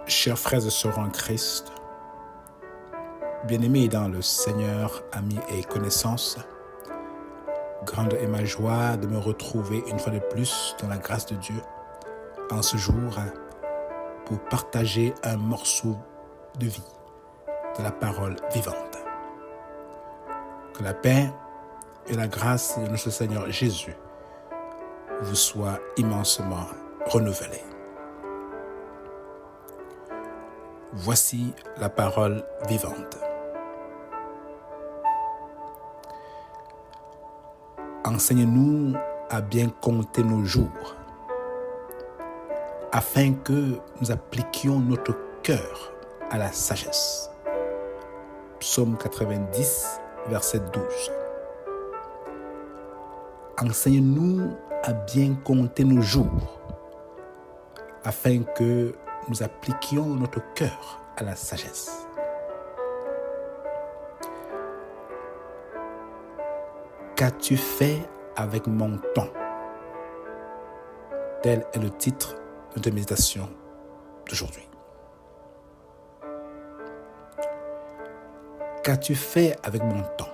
Chers frères et sœurs en Christ, bien-aimés dans le Seigneur, amis et connaissances, grande est ma joie de me retrouver une fois de plus dans la grâce de Dieu en ce jour pour partager un morceau de vie de la parole vivante. Que la paix et la grâce de notre Seigneur Jésus vous soient immensément renouvelées. Voici la parole vivante. Enseigne-nous à bien compter nos jours, afin que nous appliquions notre cœur à la sagesse. Psaume 90, verset 12. Enseigne-nous à bien compter nos jours, afin que nous appliquions notre cœur à la sagesse. Qu'as-tu fait avec mon temps? Tel est le titre de notre méditation d'aujourd'hui. Qu'as-tu fait avec mon temps?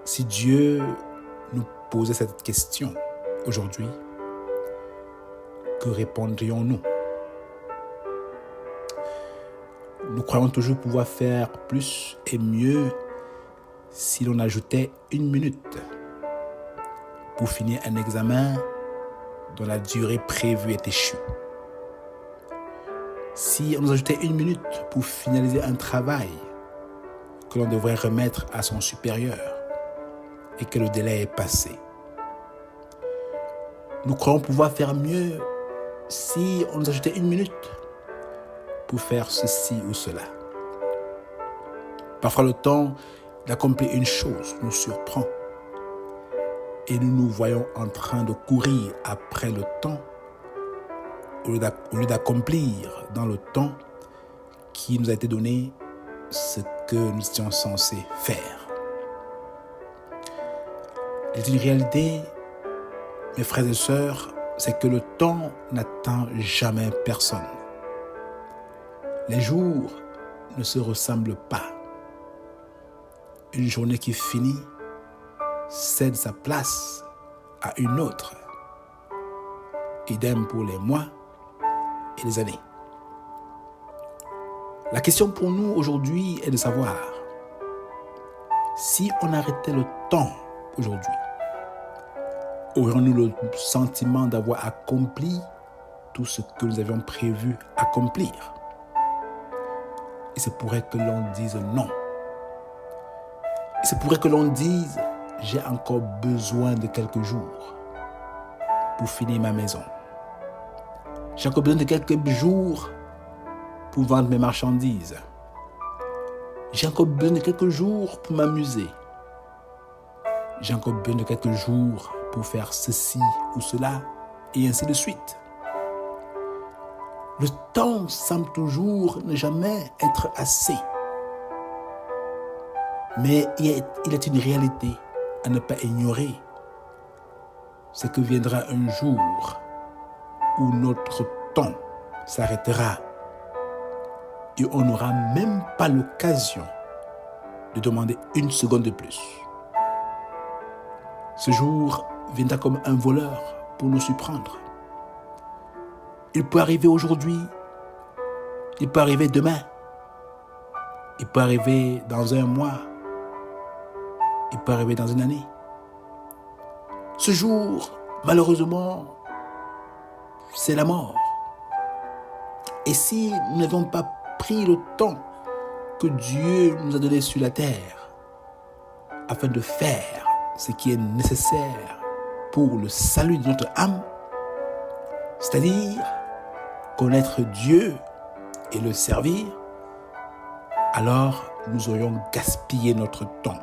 Si Dieu nous posait cette question aujourd'hui, que répondrions-nous? Nous croyons toujours pouvoir faire plus et mieux si l'on ajoutait 1 minute pour finir un examen dont la durée prévue est échue. Si on nous ajoutait 1 minute pour finaliser un travail que l'on devrait remettre à son supérieur et que le délai est passé. Nous croyons pouvoir faire mieux si on nous ajoutait 1 minute pour faire ceci ou cela. Parfois le temps d'accomplir une chose nous surprend et nous nous voyons en train de courir après le temps au lieu d'accomplir dans le temps qui nous a été donné ce que nous étions censés faire. Il est une réalité, mes frères et sœurs, c'est que le temps n'attend jamais personne. Les jours ne se ressemblent pas. Une journée qui finit cède sa place à une autre. Idem pour les mois et les années. La question pour nous aujourd'hui est de savoir si on arrêtait le temps aujourd'hui, aurions-nous le sentiment d'avoir accompli tout ce que nous avions prévu accomplir? Il se pourrait que l'on dise non. Il se pourrait que l'on dise « J'ai encore besoin de quelques jours pour finir ma maison. J'ai encore besoin de quelques jours pour vendre mes marchandises. J'ai encore besoin de quelques jours pour m'amuser. J'ai encore besoin de quelques jours pour faire ceci ou cela, et ainsi de suite. » Le temps semble toujours ne jamais être assez. Mais il est une réalité à ne pas ignorer. C'est que viendra un jour où notre temps s'arrêtera et on n'aura même pas l'occasion de demander 1 seconde de plus. Ce jour viendra comme un voleur pour nous surprendre. Il peut arriver aujourd'hui, il peut arriver demain, il peut arriver dans 1 mois, il peut arriver dans 1 année. Ce jour, malheureusement, c'est la mort. Et si nous n'avons pas pris le temps que Dieu nous a donné sur la terre afin de faire ce qui est nécessaire pour le salut de notre âme, c'est-à-dire connaître Dieu et le servir, alors nous aurions gaspillé notre temps.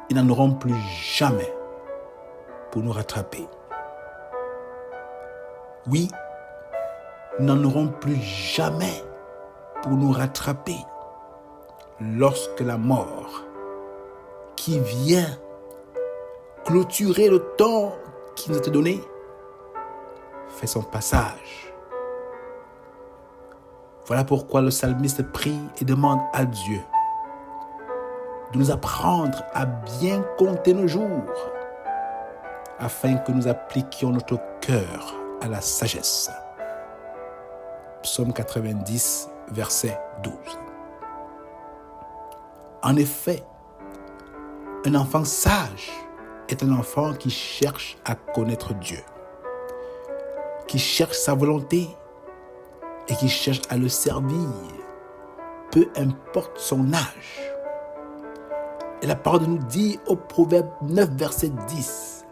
Ils n'en auront plus jamais pour nous rattraper. Oui, nous n'en aurons plus jamais pour nous rattraper lorsque la mort qui vient clôturer le temps qui nous a été donné fait son passage Voilà pourquoi le psalmiste prie et demande à Dieu de nous apprendre à bien compter nos jours, afin que nous appliquions notre cœur à la sagesse. Psaume 90, verset 12. En effet, un enfant sage est un enfant qui cherche à connaître Dieu, qui cherche sa volonté et qui cherche à le servir, peu importe son âge. Et la parole nous dit au Proverbe 9, verset 10,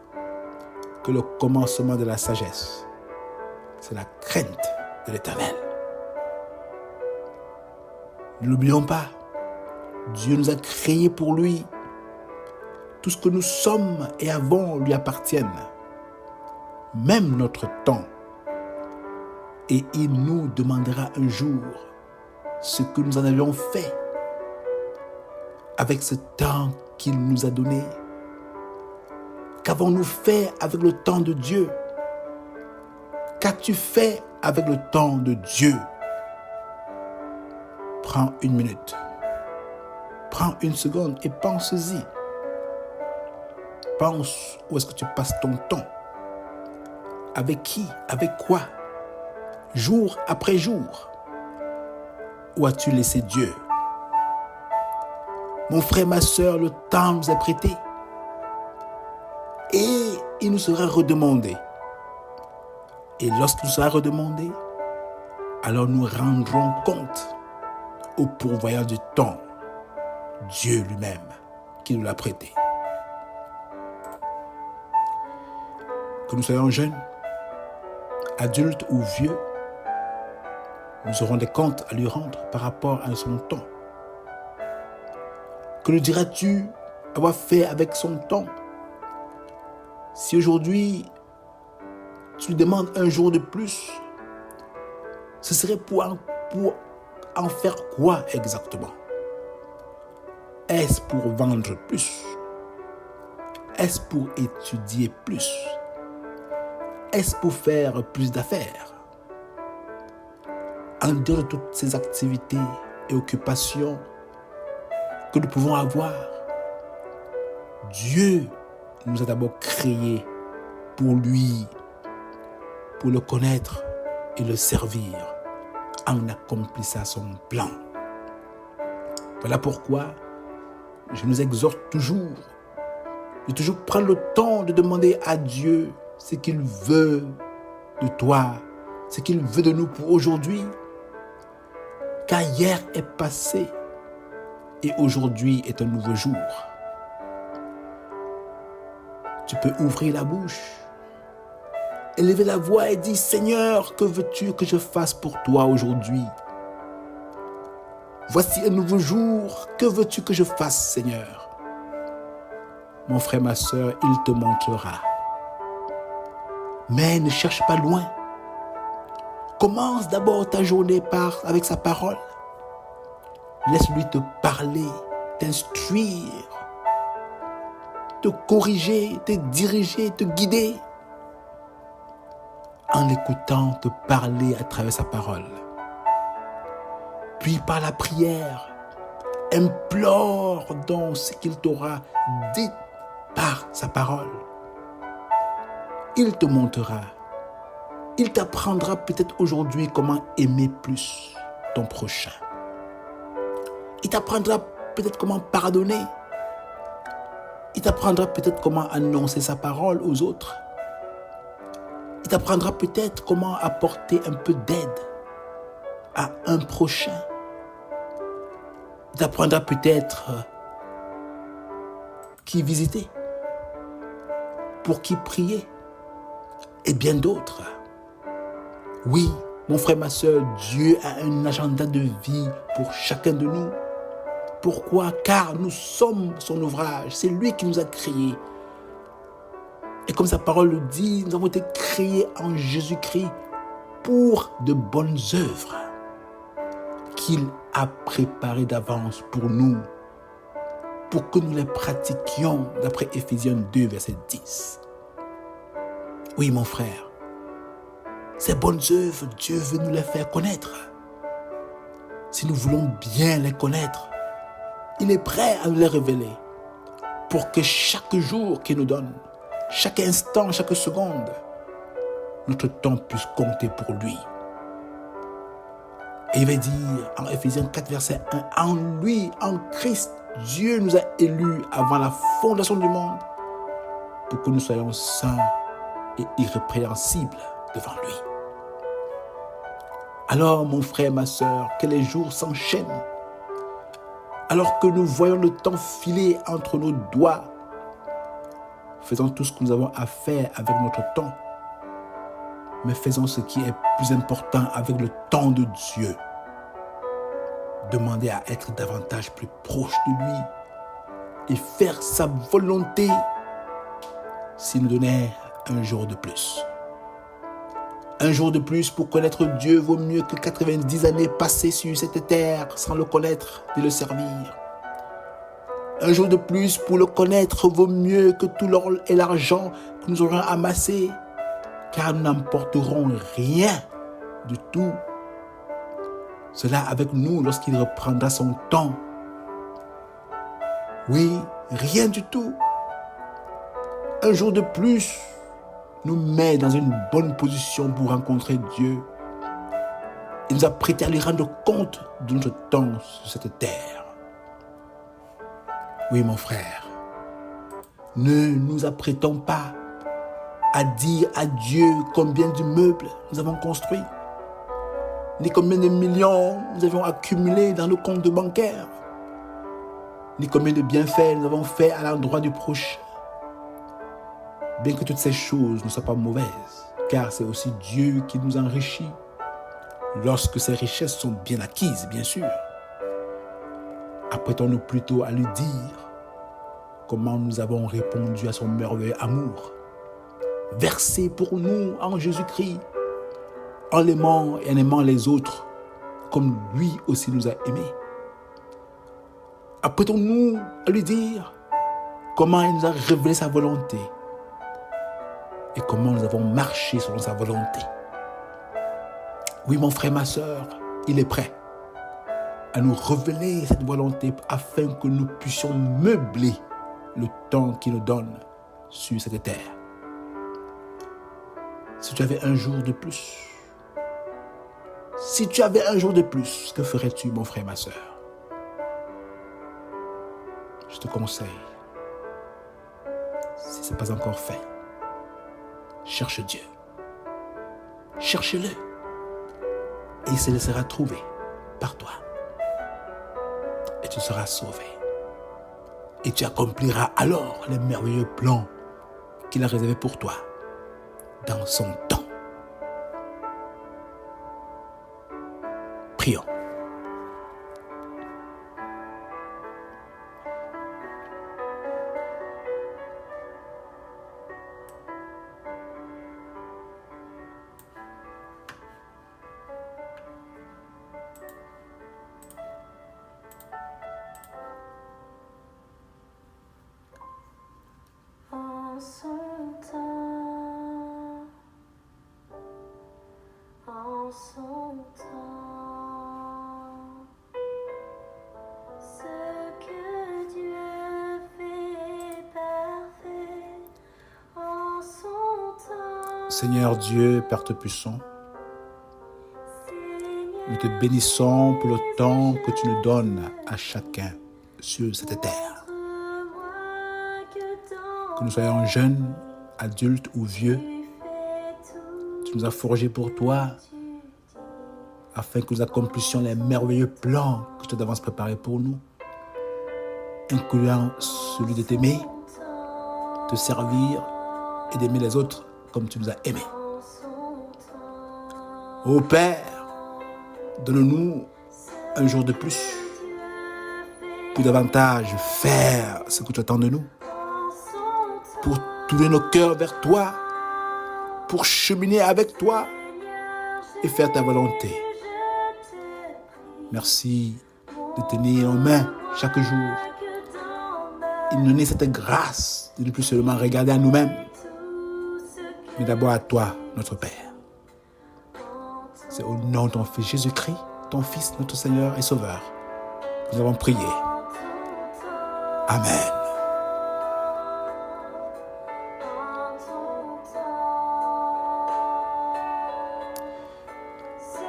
que le commencement de la sagesse, c'est la crainte de l'Éternel. Ne l'oublions pas, Dieu nous a créés pour lui. Tout ce que nous sommes et avons lui appartiennent, même notre temps. Et il nous demandera un jour ce que nous en avions fait avec ce temps qu'il nous a donné. Qu'avons-nous fait avec le temps de Dieu? Qu'as-tu fait avec le temps de Dieu? Prends une minute, prends une seconde et pense-y. Pense où est-ce que tu passes ton temps? Avec qui? Avec quoi? Jour après jour? Où as-tu laissé Dieu? Mon frère, ma soeur, le temps nous est prêté. Et il nous sera redemandé. Et lorsqu'il nous sera redemandé, alors nous rendrons compte au pourvoyeur du temps, Dieu lui-même, qui nous l'a prêté. Que nous soyons jeunes, adultes ou vieux, nous aurons des comptes à lui rendre par rapport à son temps. Que nous diras-tu avoir fait avec son temps? Si aujourd'hui, tu lui demandes un jour de plus, ce serait pour en faire quoi exactement? Est-ce pour vendre plus? Est-ce pour étudier plus? Est-ce pour faire plus d'affaires? En dehors de toutes ces activités et occupations que nous pouvons avoir, Dieu nous a d'abord créés pour lui, pour le connaître et le servir en accomplissant son plan. Voilà pourquoi je nous exhorte toujours de toujours prendre le temps de demander à Dieu ce qu'il veut de toi, ce qu'il veut de nous pour aujourd'hui. Car hier est passé et aujourd'hui est un nouveau jour. Tu peux ouvrir la bouche, élever la voix et dire: Seigneur, que veux-tu que je fasse pour toi aujourd'hui? Voici un nouveau jour, que veux-tu que je fasse, Seigneur? Mon frère, ma soeur, il te montrera. Mais ne cherche pas loin. Commence d'abord ta journée avec sa parole. Laisse-lui te parler, t'instruire, te corriger, te diriger, te guider. En l'écoutant te parler à travers sa parole. Puis par la prière, implore donc ce qu'il t'aura dit par sa parole. Il te montrera. Il t'apprendra peut-être aujourd'hui comment aimer plus ton prochain. Il t'apprendra peut-être comment pardonner. Il t'apprendra peut-être comment annoncer sa parole aux autres. Il t'apprendra peut-être comment apporter un peu d'aide à un prochain. Il t'apprendra peut-être qui visiter, pour qui prier, et bien d'autres. Oui, mon frère, ma soeur, Dieu a un agenda de vie pour chacun de nous. Pourquoi? Car nous sommes son ouvrage. C'est lui qui nous a créés. Et comme sa parole le dit, nous avons été créés en Jésus-Christ pour de bonnes œuvres qu'il a préparées d'avance pour nous, pour que nous les pratiquions, d'après Éphésiens 2, verset 10. Oui, mon frère, ces bonnes œuvres, Dieu veut nous les faire connaître. si nous voulons bien les connaître, il est prêt à nous les révéler pour que chaque jour qu'il nous donne, chaque instant, chaque seconde, notre temps puisse compter pour lui. Et il va dire en Éphésiens 4, verset 1, en lui, en Christ, Dieu nous a élus avant la fondation du monde pour que nous soyons saints et irrépréhensibles devant lui. Alors, mon frère, ma sœur, que les jours s'enchaînent, alors que nous voyons le temps filer entre nos doigts, faisons tout ce que nous avons à faire avec notre temps, mais faisons ce qui est plus important avec le temps de Dieu. Demandez à être davantage plus proche de lui et faire sa volonté s'il nous donnait un jour de plus. Un jour de plus pour connaître Dieu vaut mieux que 90 années passées sur cette terre sans le connaître et le servir. Un jour de plus pour le connaître vaut mieux que tout l'or et l'argent que nous aurons amassé, car nous n'emporterons rien du tout. Cela avec nous lorsqu'il reprendra son temps. Oui, rien du tout. Un jour de plus nous met dans une bonne position pour rencontrer Dieu. Il nous a prêté à lui rendre compte de notre temps sur cette terre. Oui, mon frère, ne nous apprêtons pas à dire à Dieu combien d'immeubles nous avons construits, ni combien de millions nous avons accumulés dans nos comptes bancaires, ni combien de bienfaits nous avons faits à l'endroit du prochain. Bien que toutes ces choses ne soient pas mauvaises, car c'est aussi Dieu qui nous enrichit, lorsque ces richesses sont bien acquises, bien sûr. Apprêtons-nous plutôt à lui dire comment nous avons répondu à son merveilleux amour, versé pour nous en Jésus-Christ, en l'aimant et en aimant les autres, comme lui aussi nous a aimés. Apprêtons-nous à lui dire comment il nous a révélé sa volonté et comment nous avons marché selon sa volonté. Oui, mon frère, ma sœur, il est prêt à nous révéler cette volonté afin que nous puissions meubler le temps qu'il nous donne sur cette terre. Si tu avais un jour de plus, que ferais-tu, mon frère, ma sœur? Je te conseille, si ce n'est pas encore fait, cherche Dieu. Cherche-le. Et il se laissera trouver par toi. Et tu seras sauvé. Et tu accompliras alors les merveilleux plans qu'il a réservés pour toi dans son temps. Prions. En son temps, ce que Dieu fait parfait en son temps. Seigneur Dieu, Père Tout-Puissant, nous te bénissons pour le temps que tu nous donnes à chacun sur cette terre. Que nous soyons jeunes, adultes ou vieux, tu nous as forgés pour toi afin que nous accomplissions les merveilleux plans que tu as d'avance préparés pour nous, incluant celui de t'aimer, te servir et d'aimer les autres comme tu nous as aimés. Ô Père, donne-nous un jour de plus pour davantage faire ce que tu attends de nous, pour tourner nos cœurs vers toi, pour cheminer avec toi et faire ta volonté. Merci de tenir en main chaque jour et nous donner cette grâce de ne plus seulement regarder à nous-mêmes, mais d'abord à toi, notre Père. C'est au nom de ton Fils Jésus-Christ, ton Fils, notre Seigneur et Sauveur. Nous avons prié. Amen.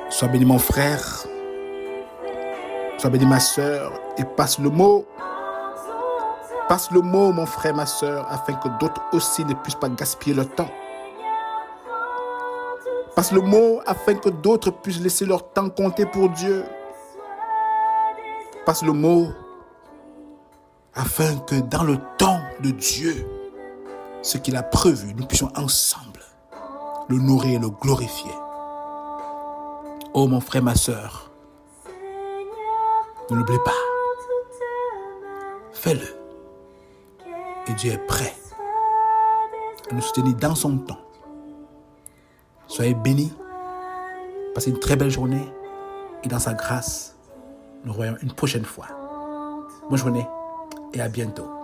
Sois béni mon frère, sois béni ma sœur et passe le mot. Passe le mot mon frère, ma sœur, afin que d'autres aussi ne puissent pas gaspiller leur temps. Passe le mot afin que d'autres puissent laisser leur temps compter pour Dieu. Passe le mot afin que dans le temps de Dieu, ce qu'il a prévu, nous puissions ensemble le nourrir et le glorifier. Oh mon frère, ma sœur, ne l'oublie pas. Fais-le. Et Dieu est prêt à nous soutenir dans son temps. Soyez bénis. Passez une très belle journée. Et dans sa grâce, nous revoyons une prochaine fois. Bonne journée et à bientôt.